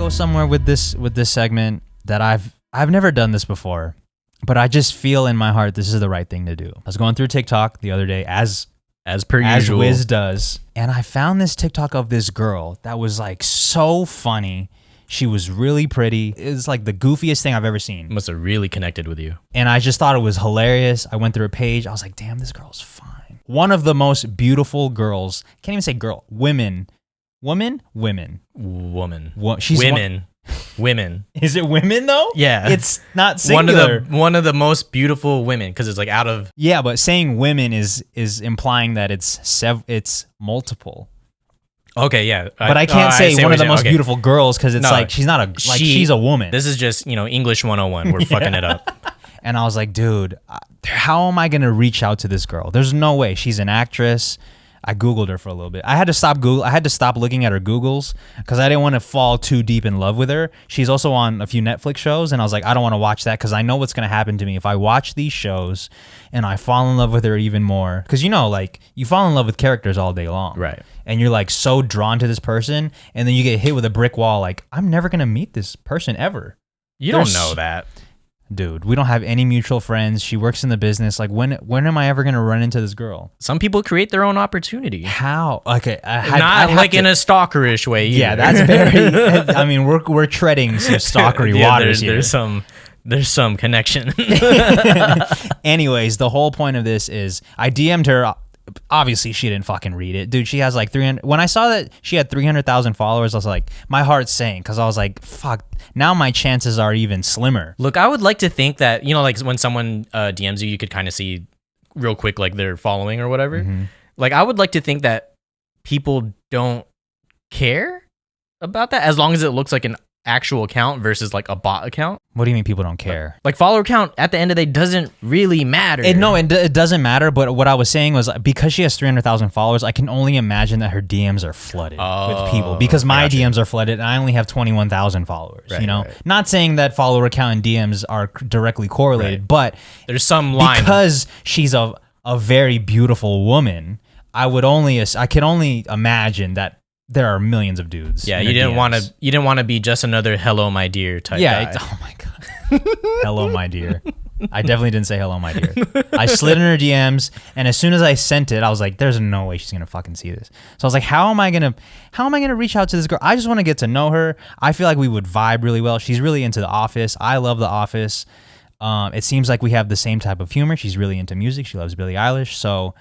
go somewhere with this segment that I've never done this before, but I just feel in my heart this is the right thing to do. I was going through TikTok the other day as per usual, Wiz does, and I found this TikTok of this girl that was like so funny. She was really pretty. It's like the goofiest thing I've ever seen. Must have really connected with you. And I just thought it was hilarious. I went through her page. I was like, damn, this girl's fine. One of the most beautiful girls. Can't even say girl. Women. She's women. Women. Is it women though? Yeah. It's not singular. One of the most beautiful women, because it's like out of... Yeah, but saying women is implying that it's multiple. Okay, yeah. But I can't say one of the most beautiful girls because it's like she's not she's a woman. This is just, English 101. We're fucking it up. And I was like, dude, how am I going to reach out to this girl? There's no way. She's an actress. I Googled her for a little bit. I had to stop looking at her Googles because I didn't want to fall too deep in love with her. She's also on a few Netflix shows, and I was like, I don't want to watch that because I know what's going to happen to me if I watch these shows and I fall in love with her even more. Because, you fall in love with characters all day long. Right. And you're like so drawn to this person, and then you get hit with a brick wall like, I'm never going to meet this person ever. You don't know that. Dude, we don't have any mutual friends. She works in the business. Like, when am I ever going to run into this girl? Some people create their own opportunity. How? Okay. Not like in a stalkerish way either. Yeah, that's very... I mean, we're treading some stalkery waters here. There's some connection. Anyways, the whole point of this is I DM'd her. Obviously, she didn't fucking read it. Dude, she has like 300... When I saw that she had 300,000 followers, I was like... My heart sank because I was like, fuck, now my chances are even slimmer. Look, I would like to think that, like when someone DMs you could kind of see real quick like they're following or whatever. Mm-hmm. Like, I would like to think that people don't care about that as long as it looks like an actual account versus like a bot account. What do you mean people don't care? Like follower count at the end of the day doesn't really matter. It doesn't matter, but what I was saying was because she has 300,000 followers, I can only imagine that her DMs are flooded with people because my DMs are flooded and I only have 21,000 followers, Right. Not saying that follower count and DMs are directly correlated, but there's some line. Because she's a very beautiful woman, I can only imagine that there are millions of dudes. Yeah, you didn't want to be just another "hello, my dear" type guy. Oh my god, hello, my dear. I definitely didn't say hello, my dear. I slid in her DMs, and as soon as I sent it, I was like, "There's no way she's gonna fucking see this." So I was like, "How am I gonna reach out to this girl? I just want to get to know her. I feel like we would vibe really well. She's really into The Office. I love The Office. It seems like we have the same type of humor. She's really into music. She loves Billie Eilish. So,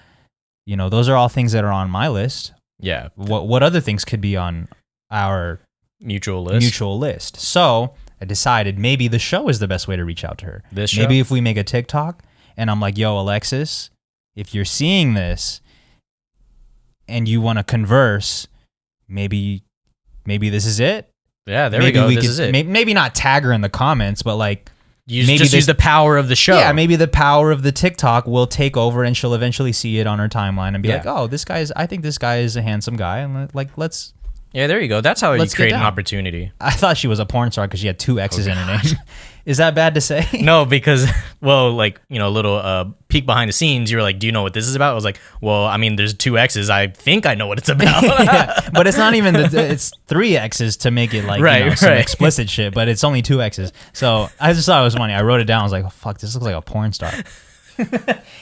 those are all things that are on my list." Yeah. What other things could be on our mutual list? So I decided maybe the show is the best way to reach out to her. Maybe if we make a TikTok and I'm like, yo, Alexis, if you're seeing this and you want to converse, maybe this is it. Yeah, there we go. This is it. Maybe not tag her in the comments, but like, use the power of the show. Yeah, maybe the power of the TikTok will take over and she'll eventually see it on her timeline and be like, oh, I think this guy is a handsome guy. And like, let's... Yeah, there you go. That's how you create an opportunity. I thought she was a porn star because she had 2 X's in her name. Is that bad to say? No, because, well, like, a little peek behind the scenes, you were like, do you know what this is about? I was like, well, I mean, there's 2 X's. I think I know what it's about. Yeah, but it's not even, it's 3 X's to make it like, some explicit shit, but it's only 2 X's. So I just thought it was funny. I wrote it down. I was like, oh, fuck, this looks like a porn star.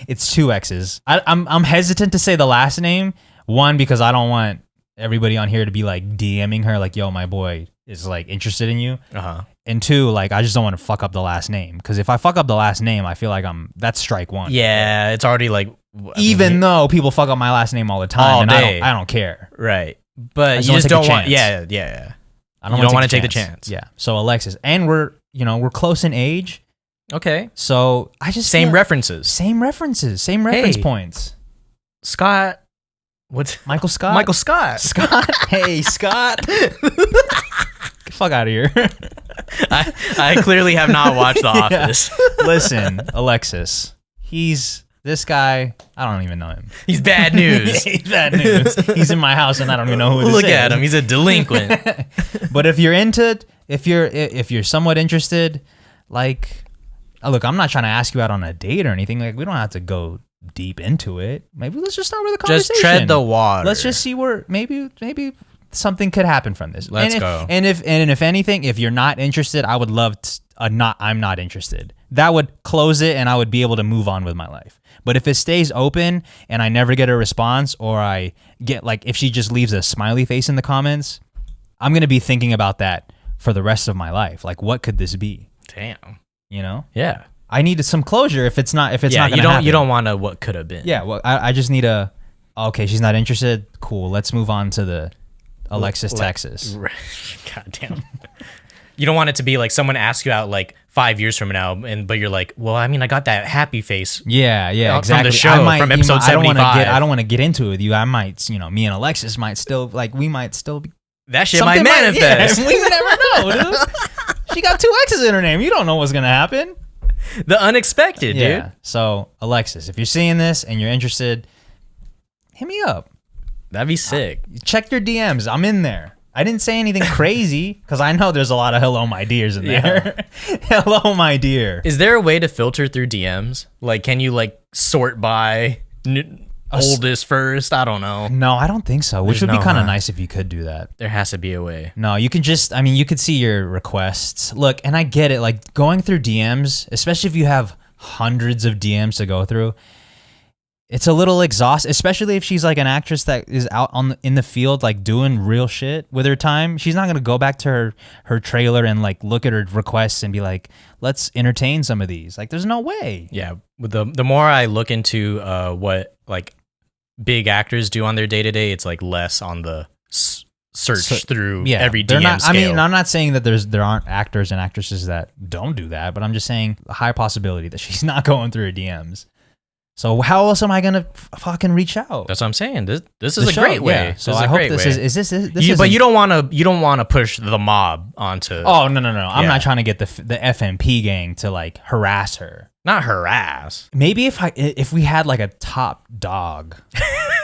It's 2 X's. I'm hesitant to say the last name. One, because I don't want everybody on here to be like DMing her like, yo, my boy is like interested in you. Uh-huh. And 2, like, I just don't want to fuck up the last name. Because if I fuck up the last name, I feel like that's strike one. Yeah, it's already like... Even though people fuck up my last name all the time. And I don't care. Right. But you just don't want... Yeah. I don't want to take the chance. Yeah. So Alexis. And we're close in age. Okay. So I just... Same references. Same reference points. Scott... What's... Michael Scott? Michael Scott. Scott. Hey, Scott. Get the fuck out of here. I clearly have not watched The Office. Yeah. Listen, Alexis. This guy, I don't even know him. He's bad news. He's bad news. He's in my house and I don't even know who this is. Look at him. He's a delinquent. But if you're somewhat interested, like, look, I'm not trying to ask you out on a date or anything. Like, we don't have to go deep into it. Maybe let's just start with a conversation. Just tread the water. Let's just see where maybe something could happen from this. Let's go. And if anything, if you're not interested, I would love I'm not interested. That would close it, and I would be able to move on with my life. But if it stays open and I never get a response, or I get like if she just leaves a smiley face in the comments, I'm gonna be thinking about that for the rest of my life. Like, what could this be? Damn. You know? Yeah. I need some closure if it's not gonna happen. You don't want to what could have been. Yeah, well, I just need okay, she's not interested. Cool, let's move on to the Alexis, Texas. God damn. You don't want it to be like someone asks you out like 5 years from now, but you're like, well, I mean, I got that happy face. Yeah, exactly. From the show, from episode 75. I don't want to get into it with you. I might, me and Alexis might still, like, we might still be. That shit might manifest. We never know, dude. She got 2 X's in her name. You don't know what's going to happen. The unexpected, yeah. dude. So, Alexis, if you're seeing this and you're interested, hit me up. That'd be sick. Check your DMs. I'm in there. I didn't say anything crazy because I know there's a lot of hello, my dears in there. Yeah. Hello, my dear. Is there a way to filter through DMs? Like, can you like sort by oldest first? I don't know. No, I don't think so. Which would be kind of nice if you could do that. There has to be a way. No, you can just, you could see your requests. Look, and I get it. Like going through DMs, especially if you have hundreds of DMs to go through, it's a little exhausting, especially if she's like an actress that is out in the field, like doing real shit with her time. She's not going to go back to her trailer and like look at her requests and be like, let's entertain some of these. Like, there's no way. Yeah. With the more I look into what like big actors do on their day to day, it's like less on the search through every DM scale. I'm not saying that there aren't actors and actresses that don't do that, but I'm just saying a high possibility that she's not going through her DMs. So how else am I gonna fucking reach out? That's what I'm saying. This is a great way. Yeah. So I hope this is. But you don't want to push the mob onto. Oh no! I'm not trying to get the FMP gang to like harass her. Not harass. Maybe if we had like a top dog,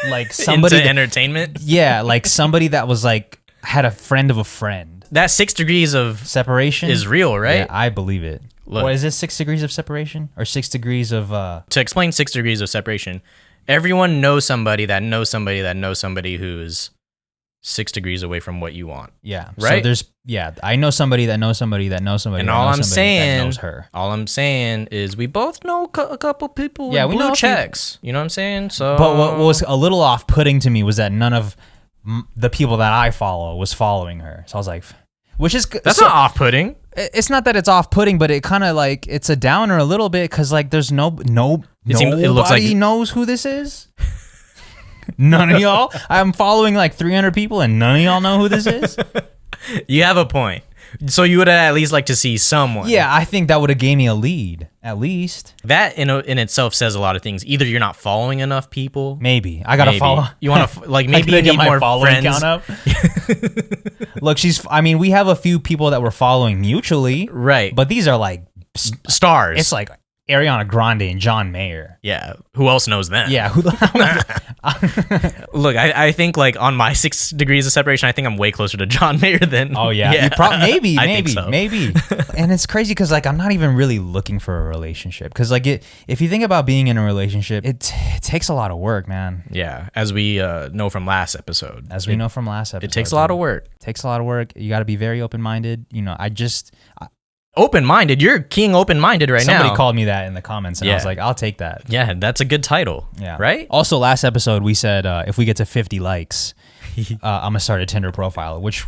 like somebody into entertainment. Yeah, like somebody that was like had a friend of a friend. That 6 degrees of separation is real, right? Yeah, I believe it. Look, or is it 6 degrees of separation or 6 degrees of To explain 6 degrees of separation, everyone knows somebody that knows somebody that knows somebody who's 6 degrees away from what you want. Yeah. Right? So I know somebody that knows somebody that knows somebody and that all knows I'm somebody saying, that knows her. All I'm saying is we both know a couple people with we blue know checks. You know what I'm saying? So But what was a little off-putting to me was that none of the people that I follow was following her. So I was like, that's not off-putting. It's not that it's off-putting, but it kind of like it's a downer a little bit because like there's nobody knows who this is. None of y'all. I'm following like 300 people, and none of y'all know who this is. You have a point. So you would at least like to see someone. Yeah, I think that would have gave me a lead, at least. That in itself says a lot of things. Either you're not following enough people. Maybe I gotta follow. You want to maybe you need more friends. Count up. Look, we have a few people that we're following mutually, right? But these are like stars. It's like Ariana Grande and John Mayer. Yeah, who else knows them? Yeah. Look, I think like on my 6 degrees of separation, I think I'm way closer to John Mayer than. Oh yeah, maybe. So. And it's crazy because like I'm not even really looking for a relationship because like if you think about being in a relationship, it takes a lot of work, man. Yeah, as we know from last episode. It takes a lot of work. It takes a lot of work. You got to be very open-minded. Open-minded. You're king open-minded right now. Somebody called me that in the comments, and I was like, I'll take that. Yeah, that's a good title. Yeah. Right? Also, last episode, we said if we get to 50 likes, I'm going to start a Tinder profile, which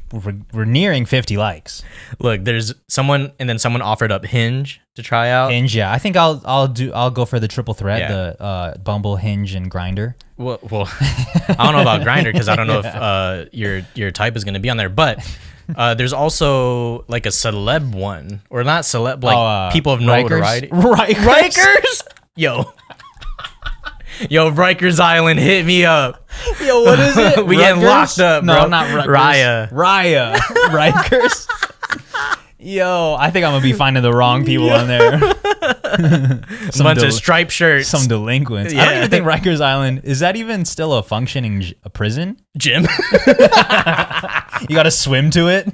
we're nearing 50 likes. Look, there's someone, and then someone offered up Hinge to try out. Hinge, yeah. I think I'll go for the triple threat, the Bumble, Hinge, and Grindr. Well, I don't know about Grindr because I don't know if your type is going to be on there, but... there's also like a celeb one, or not celeb, like people of notoriety. Rikers? Yo, Rikers Island, hit me up. Yo, what is it? We getting locked up, bro. No, not Rikers. Raya. Rikers. Yo, I think I'm gonna be finding the wrong people on there. A bunch of striped shirts. Some delinquents. Yeah. I don't even think Rikers Island, is that even still a functioning prison? Gym? You gotta swim to it?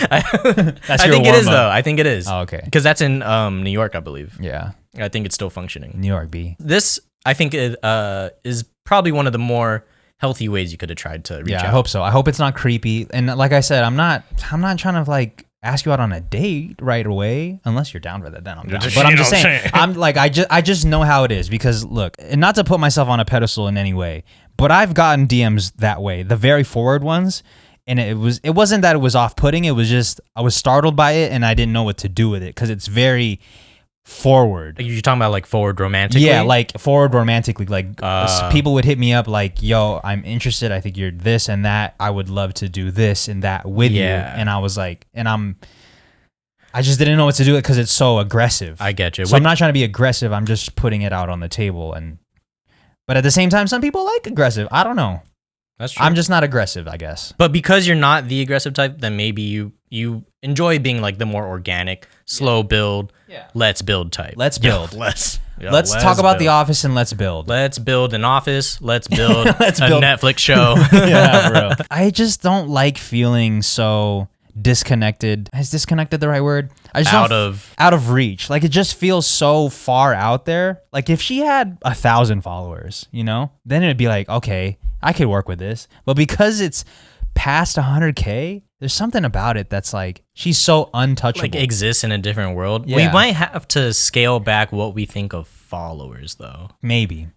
I think it is, though. I think it is. Oh, okay. Because that's in New York, I believe. Yeah. I think it's still functioning. New York B. This, I think, is probably one of the more healthy ways you could have tried to reach out. I hope so. I hope it's not creepy. And like I said, I'm not trying to like ask you out on a date right away, unless you're down for that. Then I'm down. But I'm just saying, I'm like, I just know how it is, because look, and not to put myself on a pedestal in any way, but I've gotten DMs that way, the very forward ones, and it wasn't that it was off-putting. It was just I was startled by it, and I didn't know what to do with it, because it's very forward. You're talking about like forward romantically? Yeah, like forward romantically. Like people would hit me up like, yo, I'm interested. I think you're this and that. I would love to do this and that with you. And I was like, I just didn't know what to do because it's so aggressive. I get you. So I'm not trying to be aggressive. I'm just putting it out on the table. But at the same time, some people like aggressive. I don't know. That's true. I'm just not aggressive, I guess. But because you're not the aggressive type, then maybe you enjoy being like the more organic, slow build, let's build type. Let's build. Let's talk about The Office and let's build. Let's build an office. Let's build let's a build. Netflix show. Yeah, bro. I just don't like feeling so disconnected. Is disconnected the right word? I just out of reach. Like, it just feels so far out there. Like, if she had 1,000 followers, then it'd be like, okay, I could work with this. But because it's past 100K, there's something about it that's like, she's so untouchable. Like, exists in a different world. Yeah. We might have to scale back what we think of followers, though. Maybe,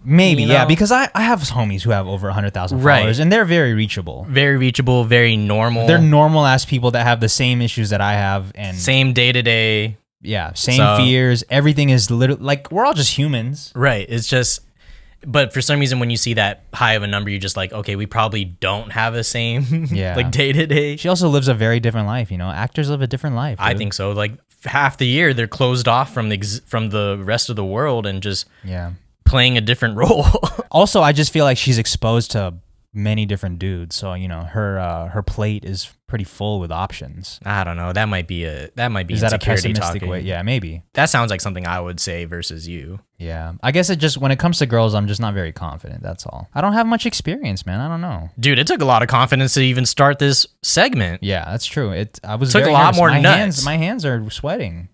yeah, because I have homies who have over 100,000 followers, and they're very reachable. Very reachable, very normal. They're normal-ass people that have the same issues that I have. And same day-to-day. Yeah, same fears. Everything is literally, like, we're all just humans. Right, it's just... But for some reason, when you see that high of a number, you're just like, okay, we probably don't have the same like day-to-day. She also lives a very different life, Actors live a different life. Dude. I think so. Like, half the year, they're closed off from the rest of the world and just playing a different role. Also, I just feel like she's exposed to many different dudes, so her plate is pretty full with options. I don't know. That might be is that a pessimistic way? Yeah, maybe. That sounds like something I would say versus you. Yeah, I guess it just, when it comes to girls, I'm just not very confident. That's all. I don't have much experience, man. I don't know, dude. It took a lot of confidence to even start this segment. Yeah, that's true. I was took very a lot nervous. more nuts. My hands are sweating.